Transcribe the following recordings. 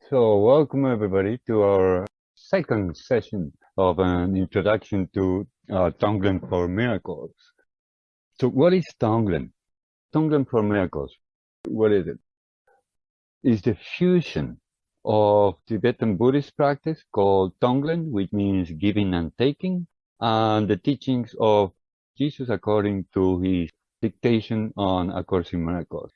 So, welcome everybody to our second session of an introduction to Tonglen for Miracles. So, what is Tonglen? Tonglen for Miracles, what is it? It's the fusion of Tibetan Buddhist practice called Tonglen, which means giving and taking, and the teachings of Jesus according to his dictation on A Course in Miracles.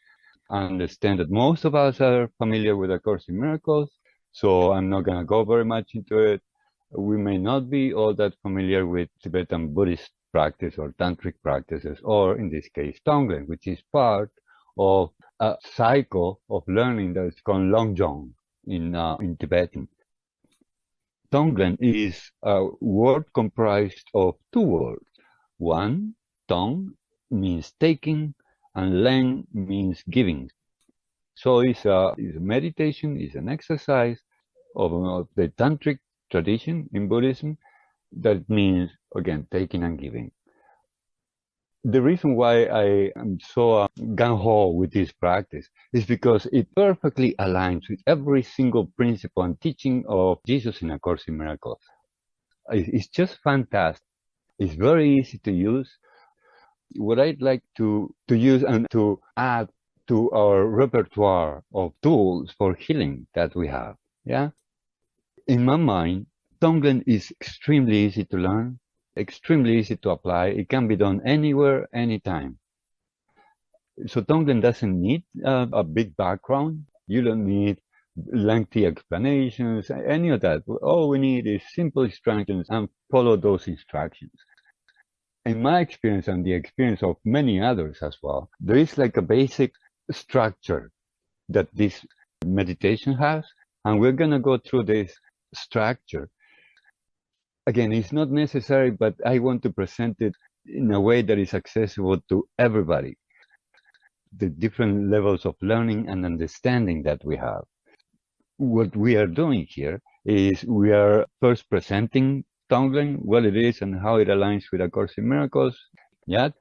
I understand that most of us are familiar with A Course in Miracles, so I'm not going to go very much into it. We may not be all that familiar with Tibetan Buddhist practice or tantric practices, or in this case, Tonglen, which is part of a cycle of learning that is called Longjong in Tibetan. Tonglen is a word comprised of two words. One, Tong, means taking, and Len means giving. So it's a meditation, it's an exercise of the tantric tradition in Buddhism that means, again, taking and giving. The reason why I am so gung-ho with this practice is because it perfectly aligns with every single principle and teaching of Jesus in A Course in Miracles. It's just fantastic. It's very easy to use. What I'd like to use and to add to our repertoire of tools for healing that we have, yeah? In my mind, Tonglen is extremely easy to learn, extremely easy to apply. It can be done anywhere, anytime. So Tonglen doesn't need a big background. You don't need lengthy explanations, any of that. All we need is simple instructions and follow those instructions. In my experience and the experience of many others as well, there is like a basic structure that this meditation has, and we're going to go through this structure. Again, it's not necessary, but I want to present it in a way that is accessible to everybody. The different levels of learning and understanding that we have. What we are doing here is we are first presenting Tonglen, what it is and how it aligns with A Course in Miracles. Yeah,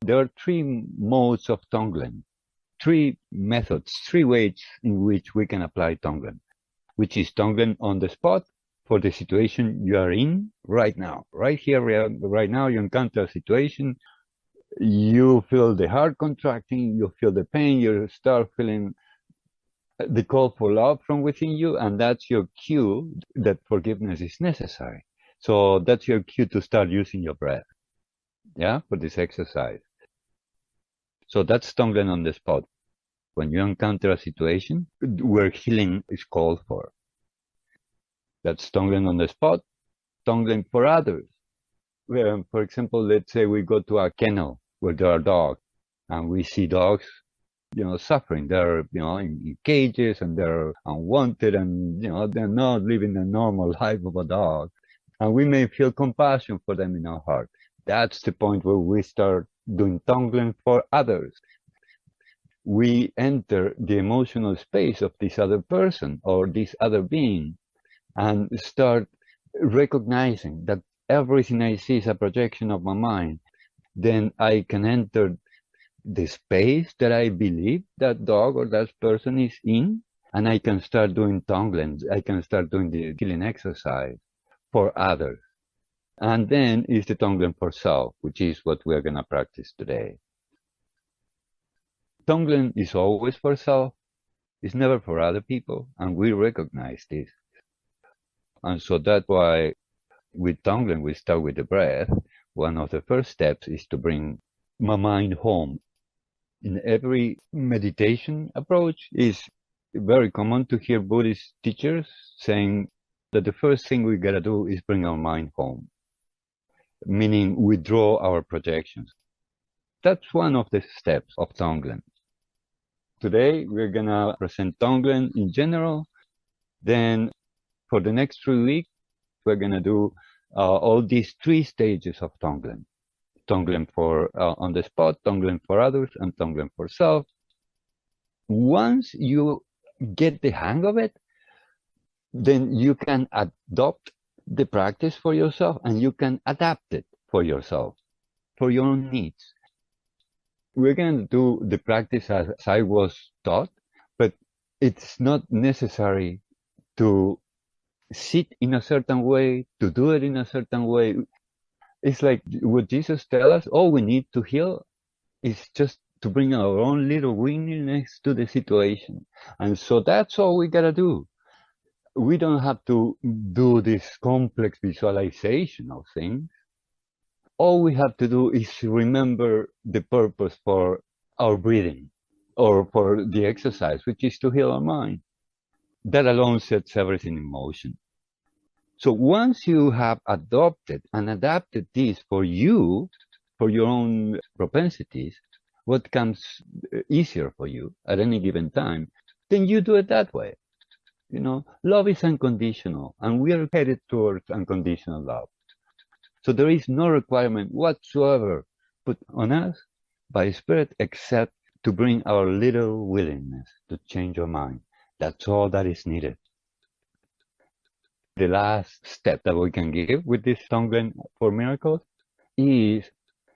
there are three modes of Tonglen, three methods, three ways in which we can apply Tonglen, which is Tonglen on the spot for the situation you are in right now. Right here, right now, you encounter a situation, you feel the heart contracting, you feel the pain, you start feeling the call for love from within you, and that's your cue that forgiveness is necessary. So that's your cue to start using your breath, yeah, for this exercise. So that's Tonglen on the spot. When you encounter a situation where healing is called for. That's Tonglen on the spot. Tonglen for others. Where, for example, let's say we go to a kennel where there are dogs, and we see dogs, suffering. They're, in cages, and they're unwanted, and, they're not living the normal life of a dog. And we may feel compassion for them in our heart. That's the point where we start doing Tonglen for others. We enter the emotional space of this other person or this other being and start recognizing that everything I see is a projection of my mind. Then I can enter the space that I believe that dog or that person is in, and I can start doing Tonglen. I can start doing the healing exercise for others. And then is the Tonglen for self, which is what we're going to practice today. Tonglen is always for self. It's never for other people, and we recognize this. And so that's why with Tonglen, we start with the breath. One of the first steps is to bring my mind home. In every meditation approach, it's very common to hear Buddhist teachers saying that the first thing we gotta do is bring our mind home, meaning withdraw our projections. That's one of the steps of Tonglen. Today, we're gonna present Tonglen in general. Then for the next 3 weeks, we're gonna do all these three stages of Tonglen. Tonglen for on the spot, Tonglen for others, and Tonglen for self. Once you get the hang of it, then you can adopt the practice for yourself and you can adapt it for yourself, for your own needs. We're going to do the practice as I was taught, but it's not necessary to sit in a certain way, to do it in a certain way. It's like what Jesus tells us, all we need to heal is just to bring our own little willingness to the situation. And so that's all we gotta do. We don't have to do this complex visualization of things. All we have to do is remember the purpose for our breathing or for the exercise, which is to heal our mind. That alone sets everything in motion. So once you have adopted and adapted this for you, for your own propensities, what comes easier for you at any given time, then you do it that way. You know, love is unconditional, and we are headed towards unconditional love. So there is no requirement whatsoever put on us by Spirit except to bring our little willingness to change our mind. That's all that is needed. The last step that we can give with this Tonglen for miracles is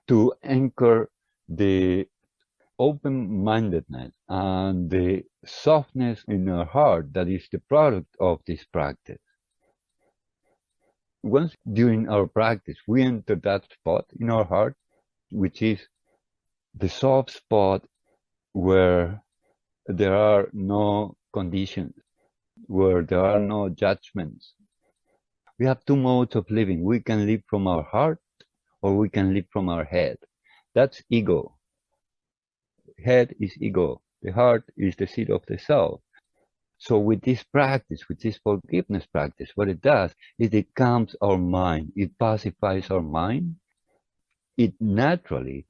to anchor the open-mindedness and the softness in our heart that is the product of this practice. Once during our practice we enter that spot in our heart, which is the soft spot where there are no conditions, where there are no judgments. We have two modes of living. We can live from our heart or we can live from our head. That's ego. Head is ego. The heart is the seat of the self. So with this practice, with this forgiveness practice, what it does is it calms our mind. It pacifies our mind. It naturally,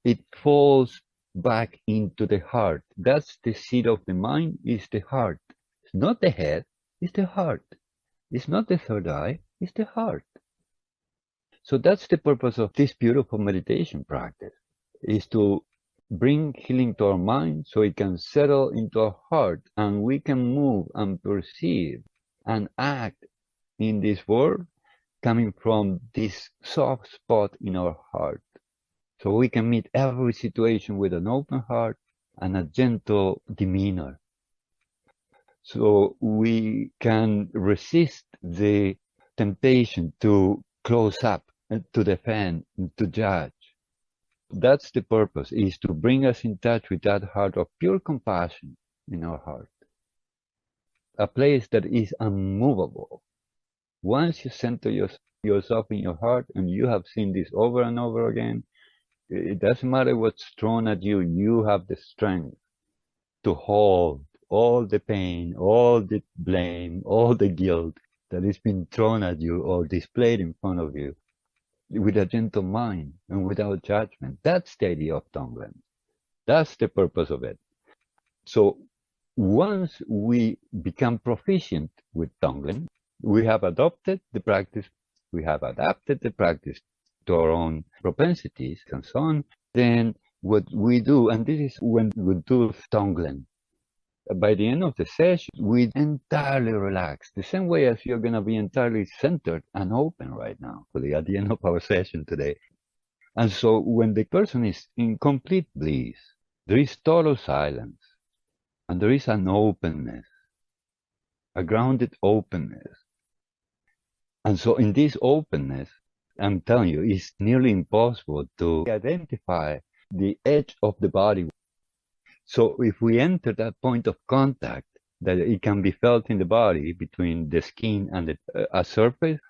it falls back into the heart. That's the seat of the mind, is the heart. It's not the head, it's the heart. It's not the third eye, it's the heart. So that's the purpose of this beautiful meditation practice, is to bring healing to our mind so it can settle into our heart and we can move and perceive and act in this world coming from this soft spot in our heart. So we can meet every situation with an open heart and a gentle demeanor. So we can resist the temptation to close up, to defend, to judge. That's the purpose, is to bring us in touch with that heart of pure compassion in our heart. A place that is unmovable. Once you center yourself in your heart, and you have seen this over and over again, it doesn't matter what's thrown at you, you have the strength to hold all the pain, all the blame, all the guilt that is being thrown at you or displayed in front of you with a gentle mind and without judgment. That's the idea of Tonglen. That's the purpose of it. So once we become proficient with Tonglen, we have adopted the practice, we have adapted the practice to our own propensities and so on, then what we do, and this is when we do Tonglen, by the end of the session, we entirely relax, the same way as you're going to be entirely centered and open right now, at the end of our session today. And so when the person is in complete bliss, there is total silence, and there is an openness, a grounded openness. And so in this openness, I'm telling you, it's nearly impossible to identify the edge of the body. So if we enter that point of contact, that it can be felt in the body between the skin and a surface,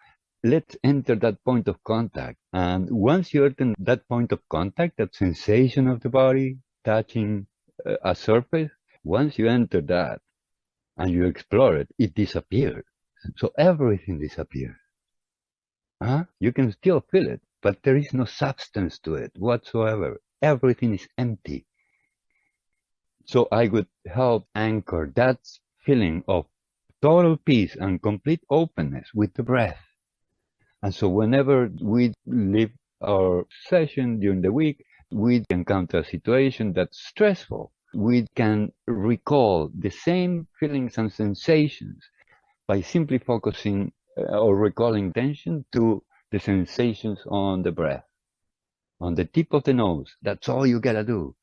let's enter that point of contact. And once you enter that point of contact, that sensation of the body touching a surface, once you enter that and you explore it, it disappears. So everything disappears. You can still feel it, but there is no substance to it whatsoever. Everything is empty. So I would help anchor that feeling of total peace and complete openness with the breath. And so whenever we leave our session during the week, we encounter a situation that's stressful. We can recall the same feelings and sensations by simply focusing or recalling attention to the sensations on the breath, on the tip of the nose. That's all you gotta do.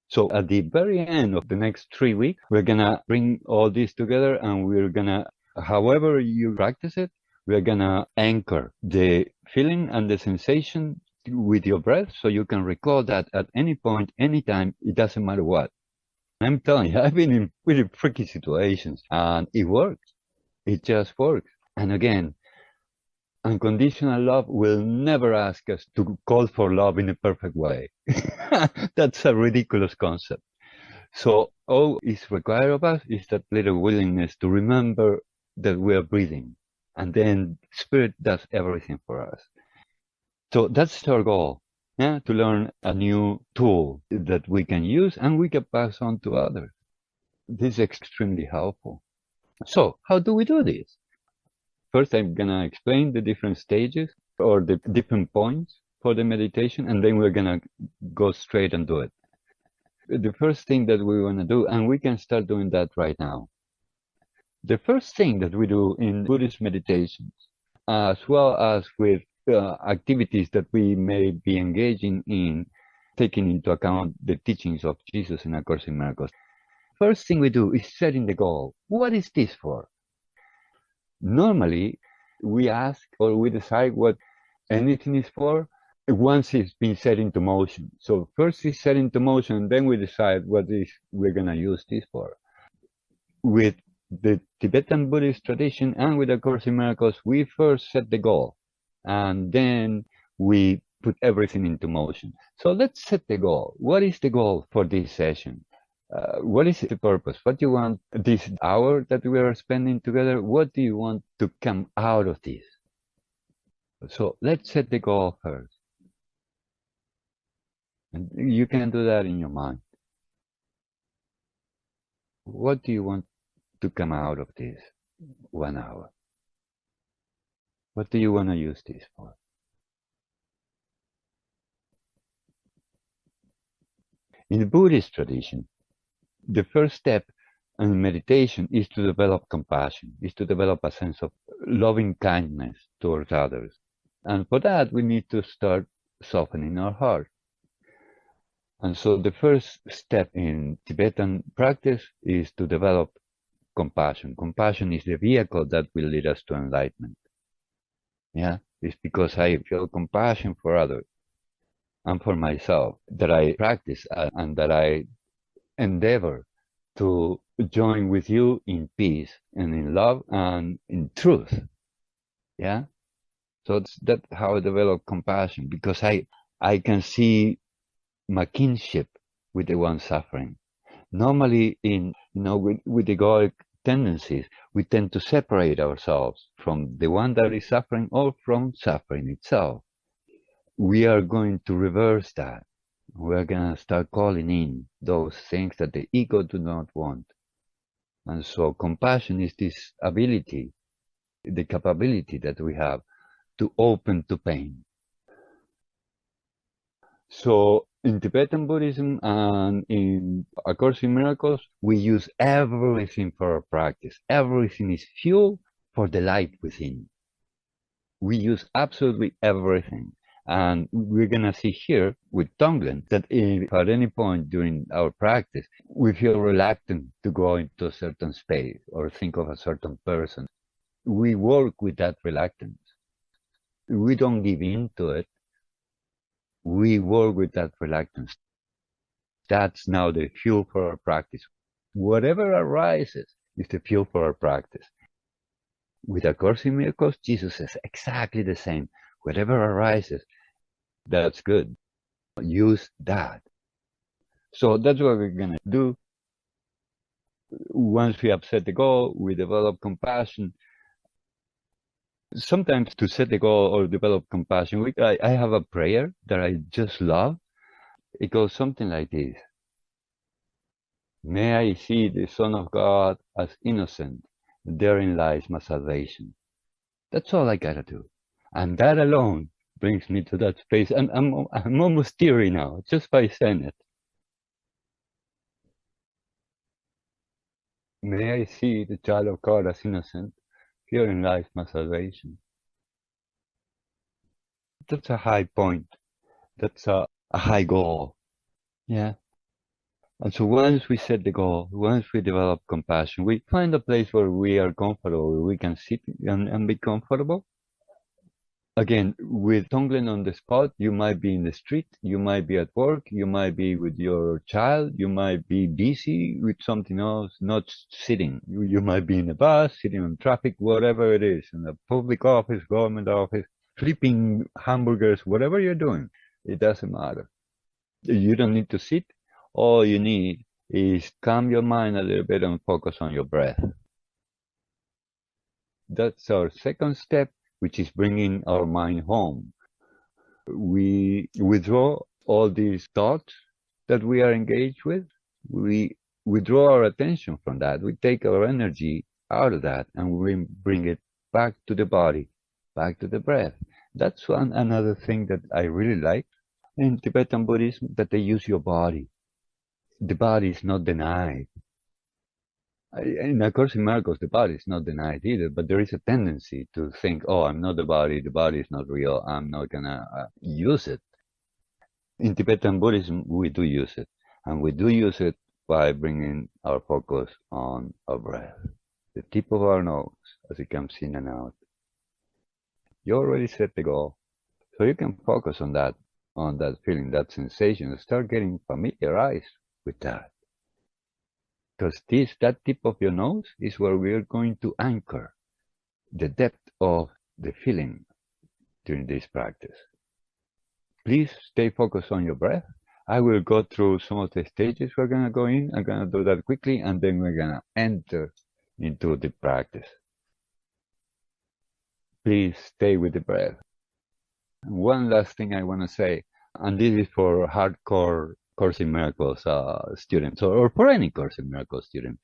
So at the very end of the next 3 weeks, we're gonna bring all this together, and we're gonna, however you practice it, we're gonna anchor the feeling and the sensation with your breath, so you can recall that at any point, anytime, it doesn't matter what. I'm telling you, I've been in pretty tricky situations, and it works. It just works. And again, unconditional love will never ask us to call for love in a perfect way. That's a ridiculous concept. So all is required of us is that little willingness to remember that we are breathing. And then Spirit does everything for us. So that's our goal, yeah, to learn a new tool that we can use and we can pass on to others. This is extremely helpful. So how do we do this? First, I'm going to explain the different stages or the different points for the meditation, and then we're going to go straight and do it. The first thing that we want to do, and we can start doing that right now. The first thing that we do in Buddhist meditations, as well as with activities that we may be engaging in, taking into account the teachings of Jesus in A Course in Miracles, first thing we do is setting the goal. What is this for? Normally, we ask or we decide what anything is for once it's been set into motion. So first it's set into motion, then we decide what is we're going to use this for. With the Tibetan Buddhist tradition and with A Course in Miracles, we first set the goal, and then we put everything into motion. So let's set the goal. What is the goal for this session? What is the purpose? What do you want this hour that we are spending together? What do you want to come out of this? So let's set the goal first. And you can do that in your mind. What do you want to come out of this 1 hour? What do you want to use this for? In the Buddhist tradition, the first step in meditation is to develop compassion, is to develop a sense of loving kindness towards others. And for that, we need to start softening our heart. And so the first step in Tibetan practice is to develop compassion. Compassion is the vehicle that will lead us to enlightenment. Yeah, it's because I feel compassion for others and for myself that I practice and that I endeavor to join with you in peace and in love and in truth. Yeah. So that's how I develop compassion, because I can see my kinship with the one suffering. Normally with egoic tendencies, we tend to separate ourselves from the one that is suffering or from suffering itself. We are going to reverse that. We're going to start calling in those things that the ego do not want. And so compassion is this ability, the capability that we have to open to pain. So in Tibetan Buddhism and in A Course in Miracles, we use everything for our practice. Everything is fuel for the light within. We use absolutely everything. And we're going to see here with Tonglen that if at any point during our practice we feel reluctant to go into a certain space or think of a certain person, we work with that reluctance. We don't give in to it. We work with that reluctance. That's now the fuel for our practice. Whatever arises is the fuel for our practice. With A Course in Miracles, Jesus says exactly the same. Whatever arises, that's good. Use that. So that's what we're going to do. Once we have set the goal, we develop compassion. Sometimes to set the goal or develop compassion, I have a prayer that I just love. It goes something like this. May I see the Son of God as innocent. Therein lies my salvation. That's all I gotta do. And that alone brings me to that space. And I'm almost teary now, just by saying it. May I see the child of God as innocent. Herein lies my salvation. That's a high point. That's a high goal. Yeah. And so once we set the goal, once we develop compassion, we find a place where we are comfortable, where we can sit and be comfortable. Again, with Tonglen on the spot, you might be in the street, you might be at work, you might be with your child, you might be busy with something else, not sitting. You might be in a bus, sitting on traffic, whatever it is, in a public office, government office, flipping hamburgers, whatever you're doing, it doesn't matter. You don't need to sit. All you need is calm your mind a little bit and focus on your breath. That's our second step, which is bringing our mind home. We withdraw all these thoughts that we are engaged with. We withdraw our attention from that. We take our energy out of that and we bring it back to the body, back to the breath. That's another thing that I really like in Tibetan Buddhism, that they use your body. The body is not denied. In A Course in Miracles, the body is not denied either, but there is a tendency to think, oh, I'm not the body is not real, I'm not gonna use it. In Tibetan Buddhism, we do use it, and we do use it by bringing our focus on our breath, the tip of our nose as it comes in and out. You already set the goal, so you can focus on that feeling, that sensation, and start getting familiarized with that. Because that tip of your nose is where we are going to anchor the depth of the feeling during this practice. Please stay focused on your breath. I will go through some of the stages we're going to go in. I'm going to do that quickly, and then we're going to enter into the practice. Please stay with the breath. And one last thing I want to say, and this is for hardcore Course in Miracles students, or for any Course in Miracles student,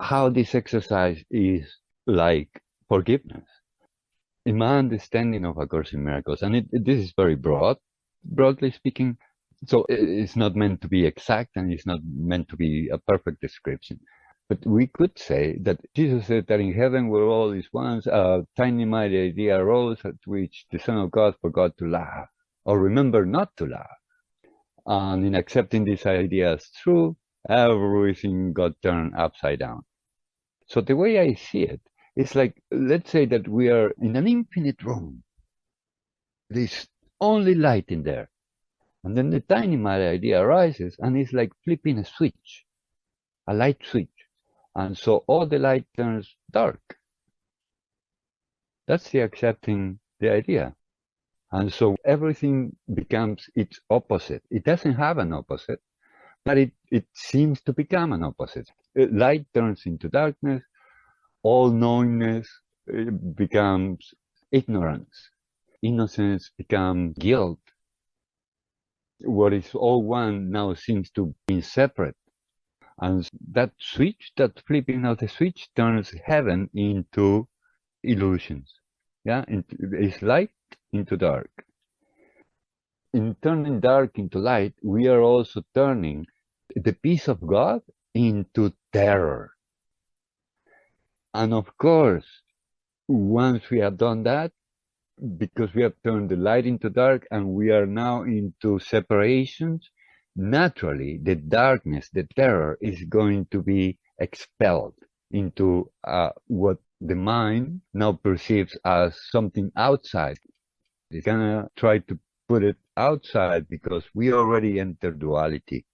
how this exercise is like forgiveness. In my understanding of A Course in Miracles, and this is very broadly speaking, so it's not meant to be exact and it's not meant to be a perfect description. But we could say that Jesus said that in heaven where all is once, a tiny mighty idea arose at which the Son of God forgot to laugh, or remember not to laugh. And in accepting this idea as true, everything got turned upside down. So the way I see it, it's like, let's say that we are in an infinite room. There's only light in there. And then the tiny mighty idea arises, and it's like flipping a switch, a light switch. And so all the light turns dark. That's the accepting the idea. And so everything becomes its opposite. It doesn't have an opposite, but it seems to become an opposite. Light turns into darkness. All knowingness becomes ignorance. Innocence becomes guilt. What is all one now seems to be separate. And that switch, that flipping of the switch, turns heaven into illusions. Yeah, it's light into dark. In turning dark into light, we are also turning the peace of God into terror. And of course, once we have done that, because we have turned the light into dark and we are now into separations, naturally the darkness, the terror, is going to be expelled into what the mind now perceives as something outside. It's gonna try to put it outside because we already entered duality.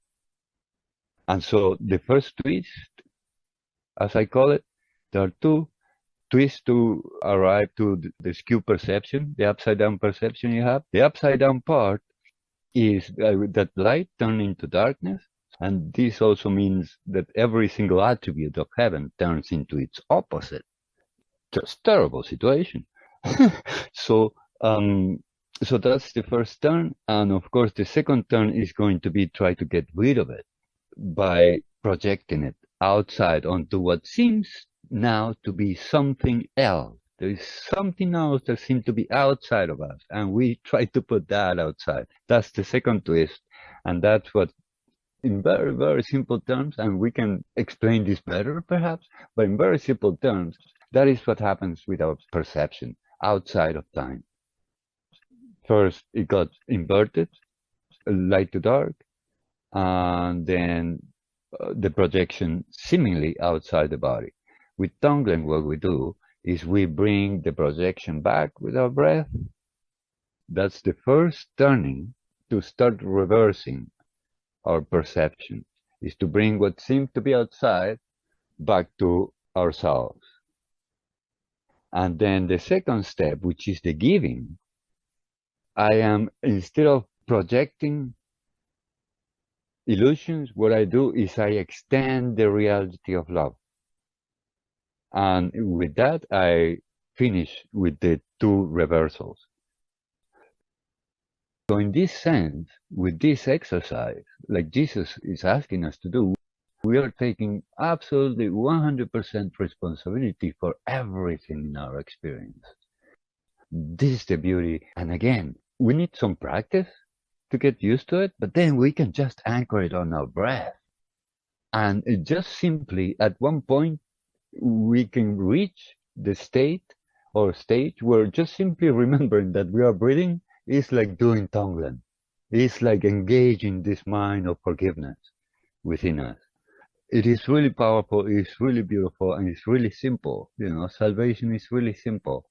And so the first twist, as I call it, there are two twists to arrive to the skew perception, the upside down perception you have. The upside down part is that light turned into darkness. And this also means that every single attribute of heaven turns into its opposite. Just terrible situation. So that's the first turn. And of course, the second turn is going to be try to get rid of it by projecting it outside onto what seems now to be something else. There is something else that seems to be outside of us, and we try to put that outside. That's the second twist. And that's what, in very, very simple terms, and we can explain this better perhaps, but in very simple terms, that is what happens with our perception outside of time. First, it got inverted, light to dark, and then the projection seemingly outside the body. With Tonglen, what we do is we bring the projection back with our breath. That's the first turning to start reversing our perception, is to bring what seems to be outside back to ourselves. And then the second step, which is the giving, I am, instead of projecting illusions, what I do is I extend the reality of love. And with that, I finish with the two reversals. So in this sense, with this exercise, like Jesus is asking us to do, we are taking absolutely 100% responsibility for everything in our experience. This is the beauty. And again, we need some practice to get used to it, but then we can just anchor it on our breath. And it just simply, at one point, we can reach the state or stage where just simply remembering that we are breathing is like doing Tonglen. It's like engaging this mind of forgiveness within us. It is really powerful, it's really beautiful, and it's really simple. You know, salvation is really simple.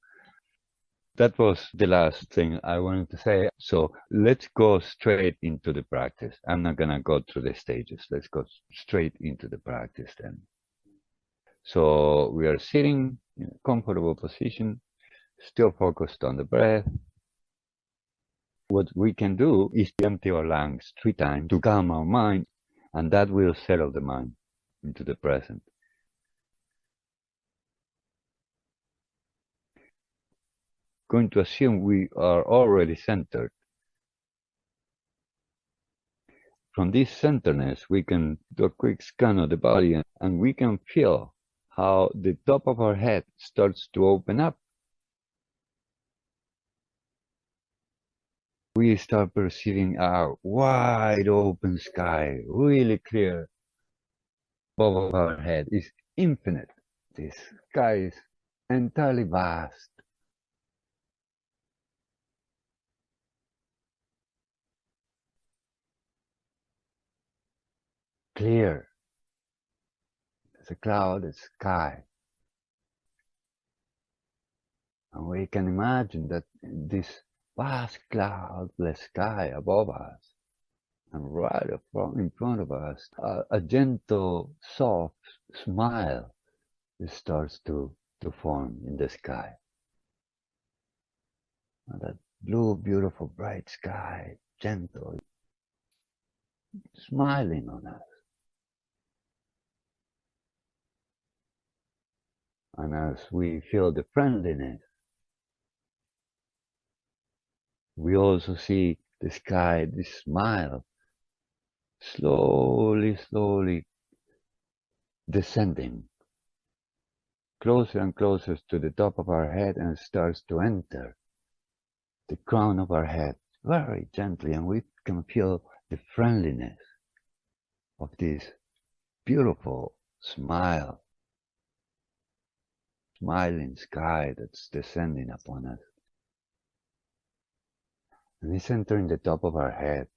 That was the last thing I wanted to say. So let's go straight into the practice. I'm not going to go through the stages. Let's go straight into the practice then. So we are sitting in a comfortable position, still focused on the breath. What we can do is empty our lungs 3 times to calm our mind, and that will settle the mind into the present. Going to assume we are already centered. From this centeredness, we can do a quick scan of the body, and we can feel how the top of our head starts to open up. We start perceiving our wide open sky, really clear. Above our head is infinite. This sky is entirely vast. Clear. It's a clouded sky. And we can imagine that this vast cloudless sky above us, and right in front of us, a gentle, soft smile starts to form in the sky. And that blue, beautiful, bright sky, gentle, smiling on us. And as we feel the friendliness, we also see the sky, this smile, slowly, slowly descending closer and closer to the top of our head, and starts to enter the crown of our head very gently, and we can feel the friendliness of this beautiful smile, smiling sky that's descending upon us. And it's entering the top of our head,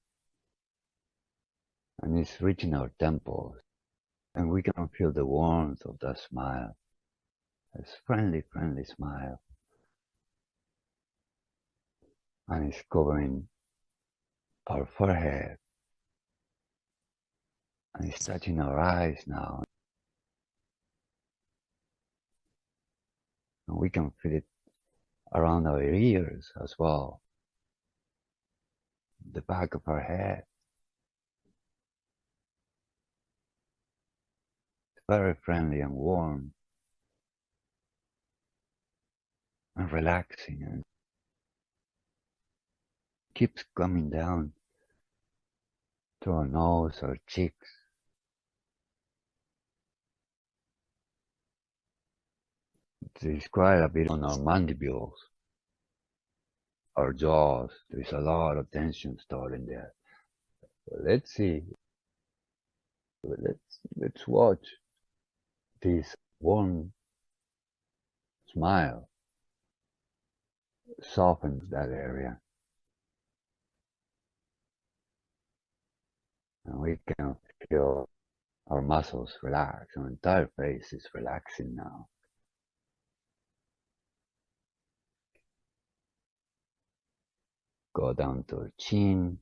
and it's reaching our temples, and we can feel the warmth of that smile, this friendly, friendly smile. And it's covering our forehead, and it's touching our eyes now. And we can feel it around our ears as well, the back of our head. It's very friendly and warm and relaxing, and keeps coming down to our nose, our cheeks. There's quite a bit on our mandibles, our jaws. There's a lot of tension stored in there. So let's see. Let's watch this warm smile softens that area. And we can feel Our muscles relax. Our entire face is relaxing now. Go down to our chin.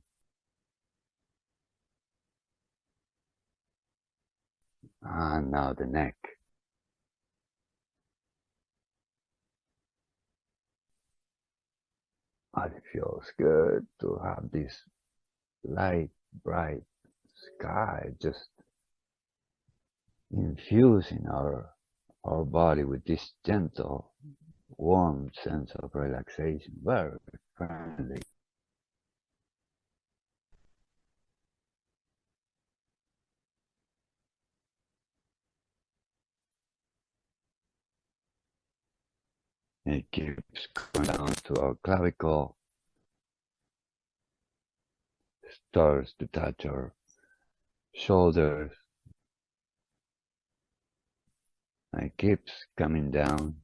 And now the neck. And it feels good to have this light, bright sky just infusing our body with this gentle, warm sense of relaxation, very friendly. It keeps going down to our clavicle, starts to touch our shoulders, and it keeps coming down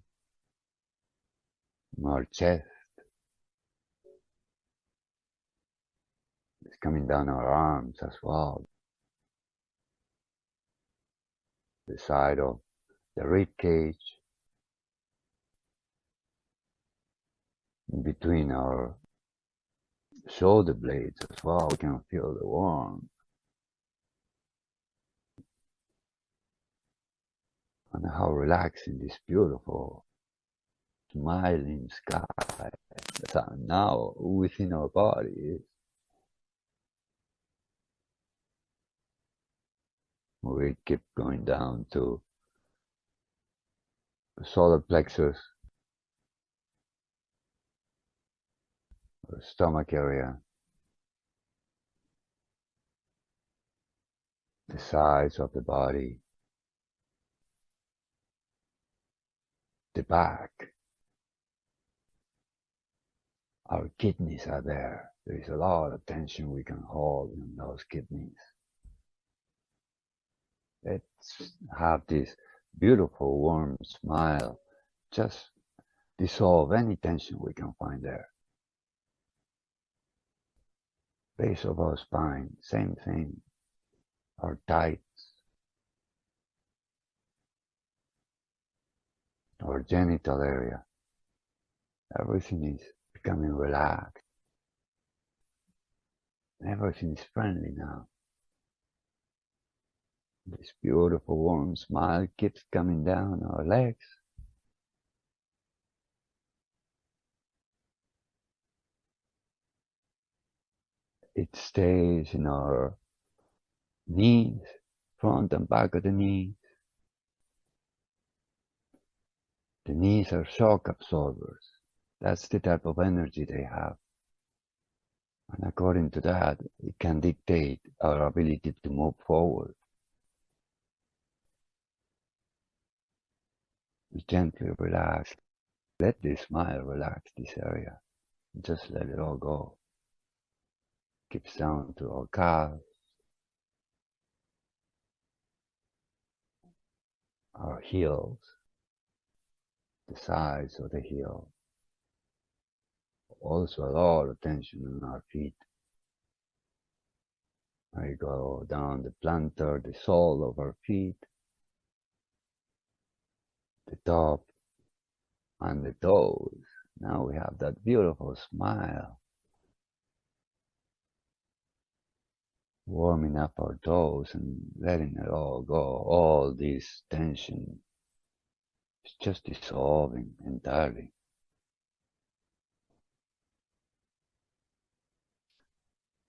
our chest. It's coming down our arms as well, the side of the rib cage, in between our shoulder blades as well. We can feel the warmth. And how relaxing this beautiful smiling sky that now within our body is. We keep going down to the solar plexus, or stomach area, the sides of the body, the back. Our kidneys are there. There is a lot of tension we can hold in those kidneys. Let's have this beautiful warm smile. Just dissolve any tension we can find there. Base of our spine, same thing. Our tights, our genital area. Everything is becoming relaxed. Everything is friendly now. This beautiful warm smile keeps coming down our legs. It stays in our knees, front and back of the knees. The knees are shock absorbers. That's the type of energy they have. And according to that, it can dictate our ability to move forward. We gently relax. Let this smile relax this area. Just let it all go. Keeps down to our calves, our heels, the sides of the heel. Also a lot of tension on our feet. I go down the plantar, the sole of our feet, the top, and the toes. Now we have that beautiful smile. Warming up our toes and letting it all go. All this tension is just dissolving entirely.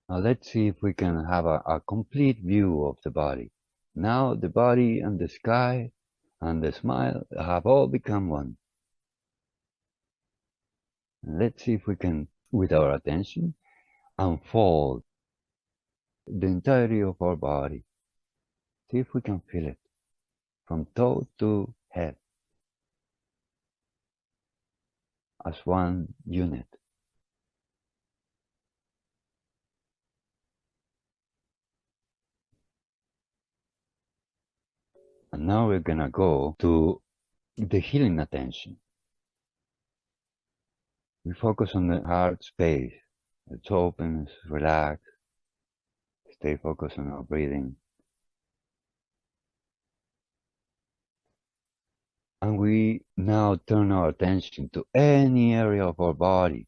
Now let's see if we can have a complete view of the body. Now the body and the sky and the smile have all become one. And let's see if we can, with our attention, unfold the entirety of our body. See if we can feel it from toe to head as one unit. And now we're gonna go to the healing attention. We focus on the heart space. It opens, relax, stay focused on our breathing. And we now turn our attention to any area of our body.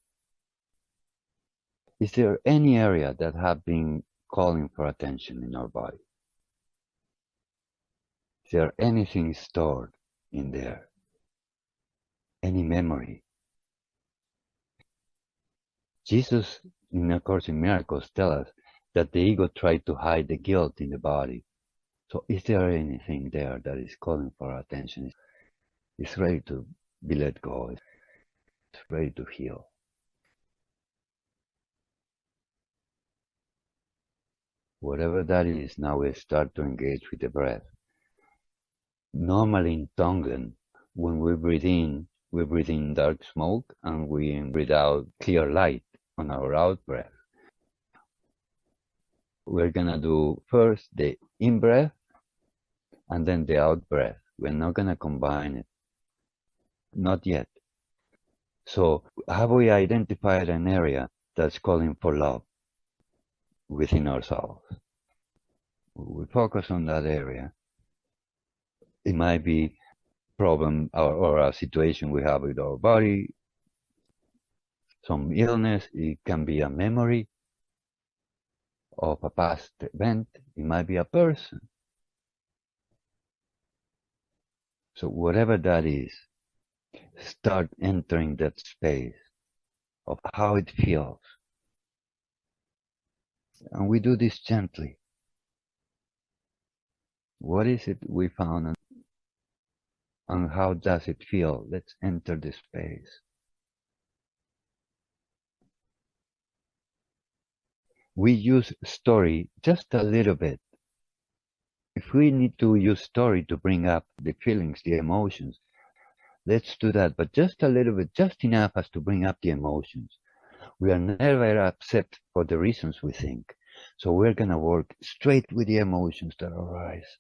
Is there any area that have been calling for attention in our body? Is there anything stored in there? Any memory? Jesus, in A Course in Miracles, tells us that the ego tried to hide the guilt in the body. So is there anything there that is calling for our attention? It's ready to be let go. It's ready to heal. Whatever that is, now we start to engage with the breath. Normally in Tonglen, when we breathe in dark smoke, and we breathe out clear light on our out breath. We're gonna do first the in breath and then the out breath. We're not gonna combine it. Not yet. So have we identified an area that's calling for love within ourselves? We focus on that area. It might be problem or a situation we have with our body, some illness. It can be a memory of a past event. It might be a person. So whatever that is, start entering that space of how it feels. And we do this gently. What is it we found and how does it feel? Let's enter the space. We use story just a little bit. If we need to use story to bring up the feelings, the emotions, let's do that, but just a little bit, just enough as to bring up the emotions. We are never upset for the reasons we think. So we're going to work straight with the emotions that arise.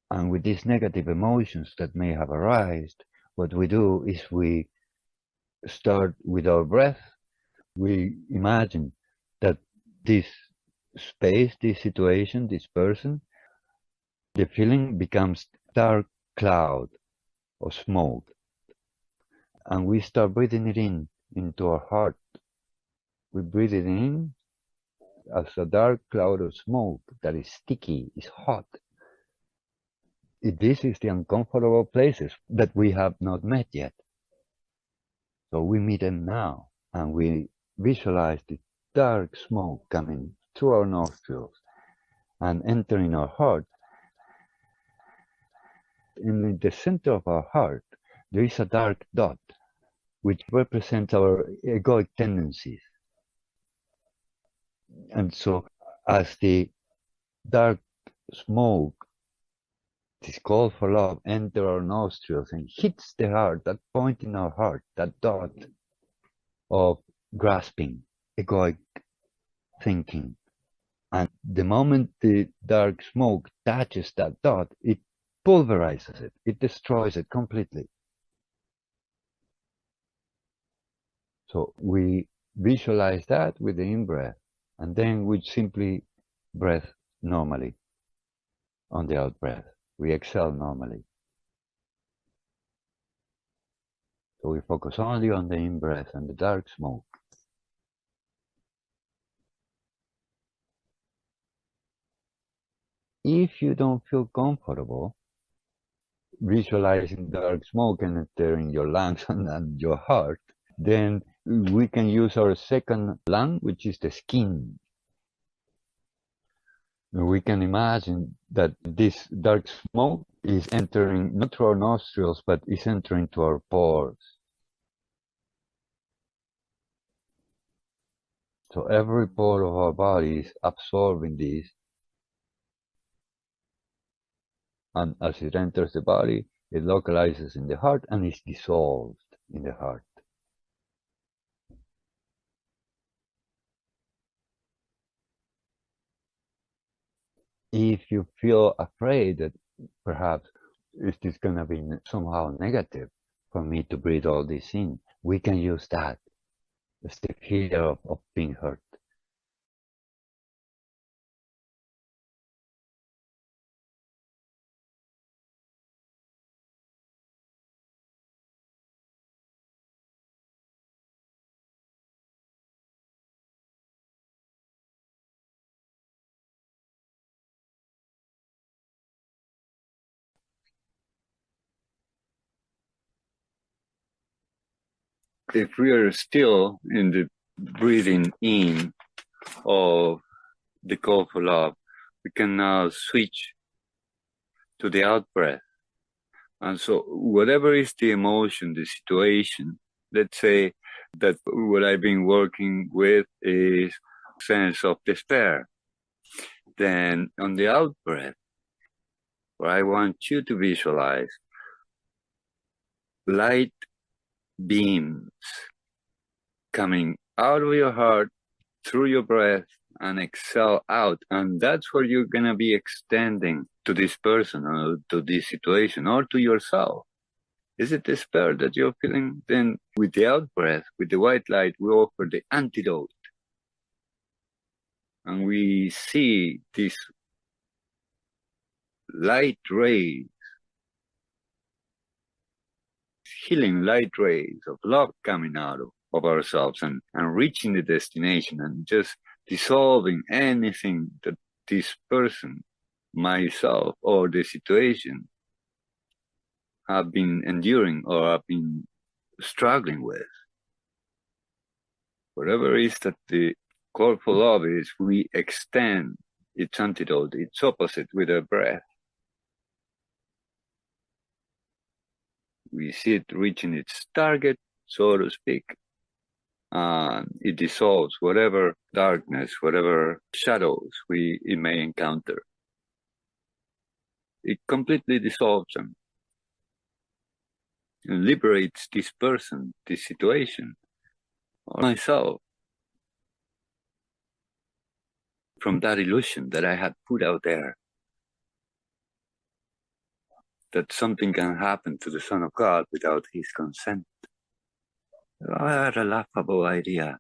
And with these negative emotions that may have arisen, what we do is we start with our breath. We imagine that this space, this situation, this person, the feeling becomes dark cloud or smoke. And we start breathing it into our heart. We breathe it in as a dark cloud of smoke that is sticky, is hot. This is the uncomfortable places that we have not met yet. So we meet them now, and we visualize the dark smoke coming through our nostrils and entering our heart. In the center of our heart, there is a dark dot, which represents our egoic tendencies. And so as the dark smoke, this call for love, enters our nostrils and hits the heart, that point in our heart, that dot of grasping, egoic thinking. And the moment the dark smoke touches that dot, it pulverizes it. It destroys it completely. So we visualize that with the in-breath, and then we simply breathe normally on the out-breath. We exhale normally. So we focus only on the in-breath and the dark smoke. If you don't feel comfortable visualizing dark smoke entering your lungs and your heart, then we can use our second lung, which is the skin. We can imagine that this dark smoke is entering not through our nostrils, but is entering to our pores. So every pore of our body is absorbing this. And as it enters the body, it localizes in the heart and is dissolved in the heart. If you feel afraid that perhaps is this going to be somehow negative for me to breathe all this in, we can use that. It's the fear of being hurt. if we are still in the breathing in of the call for love, we can now switch to the out breath. And so whatever is the emotion, the situation, let's say that what I've been working with is sense of despair. Then on the out breath, where I want you to visualize light beams coming out of your heart through your breath and exhale out. And that's where you're going to be extending to this person or to this situation or to yourself. Is it despair that you're feeling? Then with the out breath, with the white light, we offer the antidote. And we see these light rays, healing light rays of love coming out of ourselves and reaching the destination and just dissolving anything that this person, myself, or the situation have been enduring or have been struggling with. Whatever it is that the call for love is, we extend its antidote, its opposite, with a breath. We see it reaching its target, so to speak, and it dissolves whatever darkness, whatever shadows it may encounter. It completely dissolves them and liberates this person, this situation, or myself, from that illusion that I had put out there, that something can happen to the Son of God without his consent. What a laughable idea.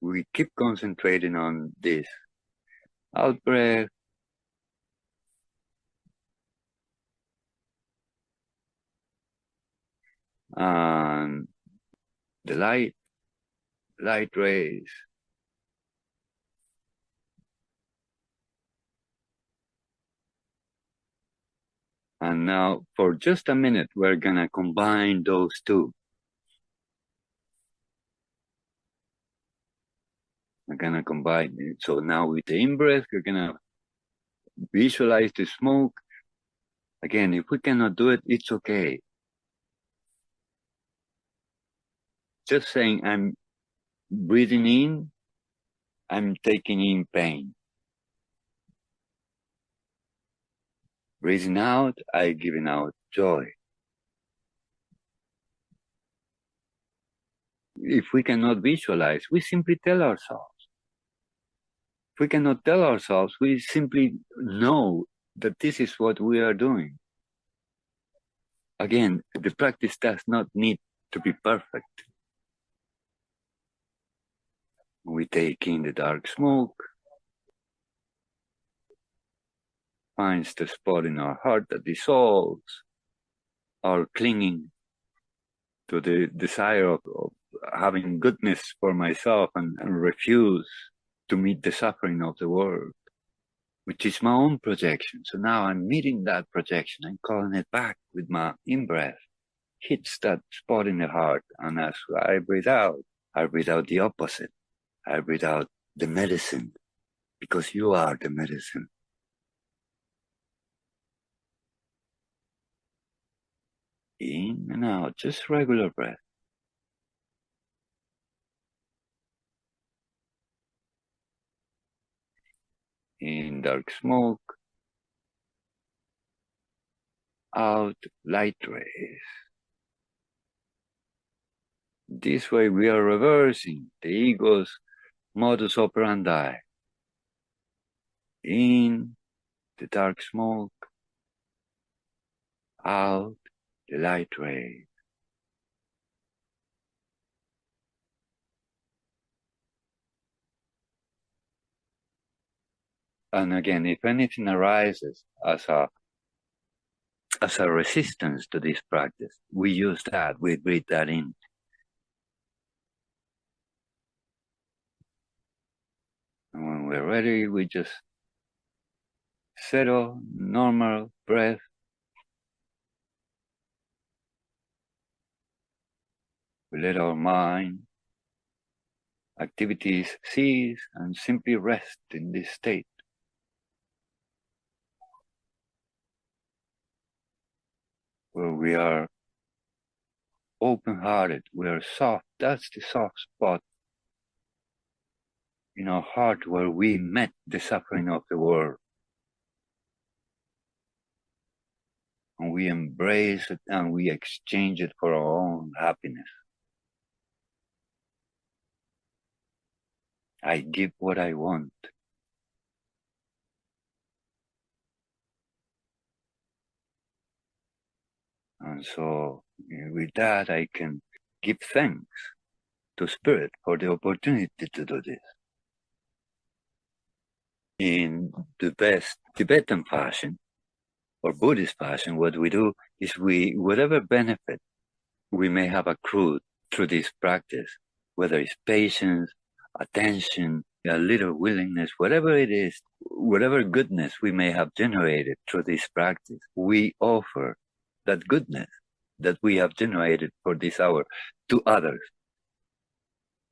We keep concentrating on this out breath, and the light rays. And now, for just a minute, we're gonna combine those two. We're gonna combine it. So now with the in-breath, we're gonna visualize the smoke. Again, if we cannot do it, it's okay. Just saying, I'm breathing in, I'm taking in pain. Breathing out, I'm giving out joy. If we cannot visualize, we simply tell ourselves. If we cannot tell ourselves, we simply know that this is what we are doing. Again, the practice does not need to be perfect. We take in the dark smoke, finds the spot in our heart that dissolves our clinging to the desire of having goodness for myself and refuse to meet the suffering of the world, which is my own projection. So now I'm meeting that projection and calling it back with my in-breath. Hits that spot in the heart, and as I breathe out the opposite. I breathe out the medicine, because you are the medicine. In and out, just regular breath. In dark smoke, out light rays. This way we are reversing the ego's modus operandi. In the dark smoke, out the light rays. And again, if anything arises as a resistance to this practice, we use that, we breathe that in. And when we're ready, we just settle, normal breath. We let our mind activities cease and simply rest in this state. Where we are open-hearted, we are soft. That's the soft spot in our heart where we met the suffering of the world. And we embrace it and we exchange it for our own happiness. I give what I want. And so with that, I can give thanks to Spirit for the opportunity to do this. In the best Tibetan fashion, or Buddhist fashion, what we do is whatever benefit we may have accrued through this practice, whether it's patience, attention, a little willingness, whatever it is, whatever goodness we may have generated through this practice, we offer that goodness that we have generated for this hour to others.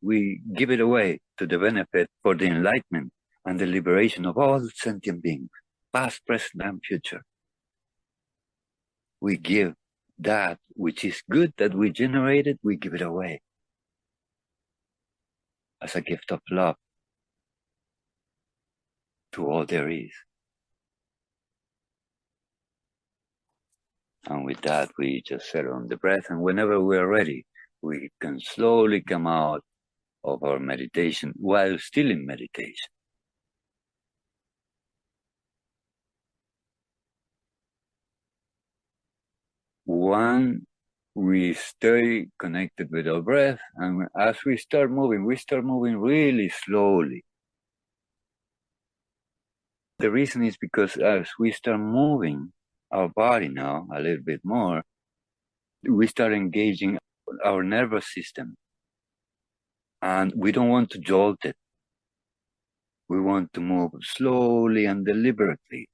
We give it away to the benefit for the enlightenment and the liberation of all sentient beings, past, present, and future. We give that which is good that we generated, we give it away as a gift of love to all there is. And with that, we just settle on the breath, and whenever we are ready, we can slowly come out of our meditation while still in meditation. One, we stay connected with our breath, and as we start moving really slowly. The reason is because as we start moving our body now a little bit more, we start engaging our nervous system. And we don't want to jolt it. We want to move slowly and deliberately,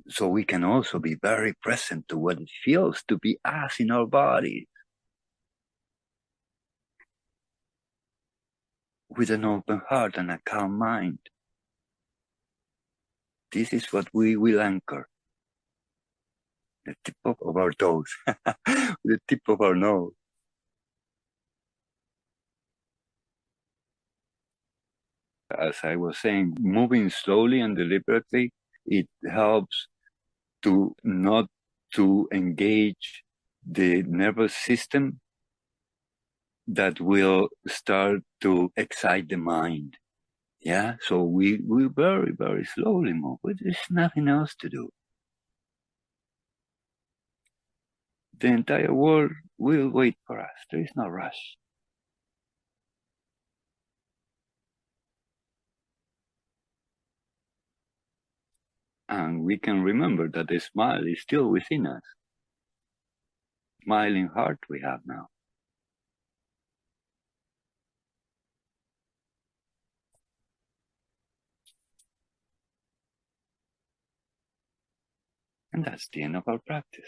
so we can also be very present to what it feels to be us in our body, with an open heart and a calm mind. This is what we will anchor. The tip of our toes, the tip of our nose. As I was saying, moving slowly and deliberately, it helps to not to engage the nervous system that will start to excite the mind. Yeah, so we very, very slowly move. There's nothing else to do. The entire world will wait for us. There is no rush. And we can remember that the smile is still within us. Smiling heart we have now. And that's the end of our practice.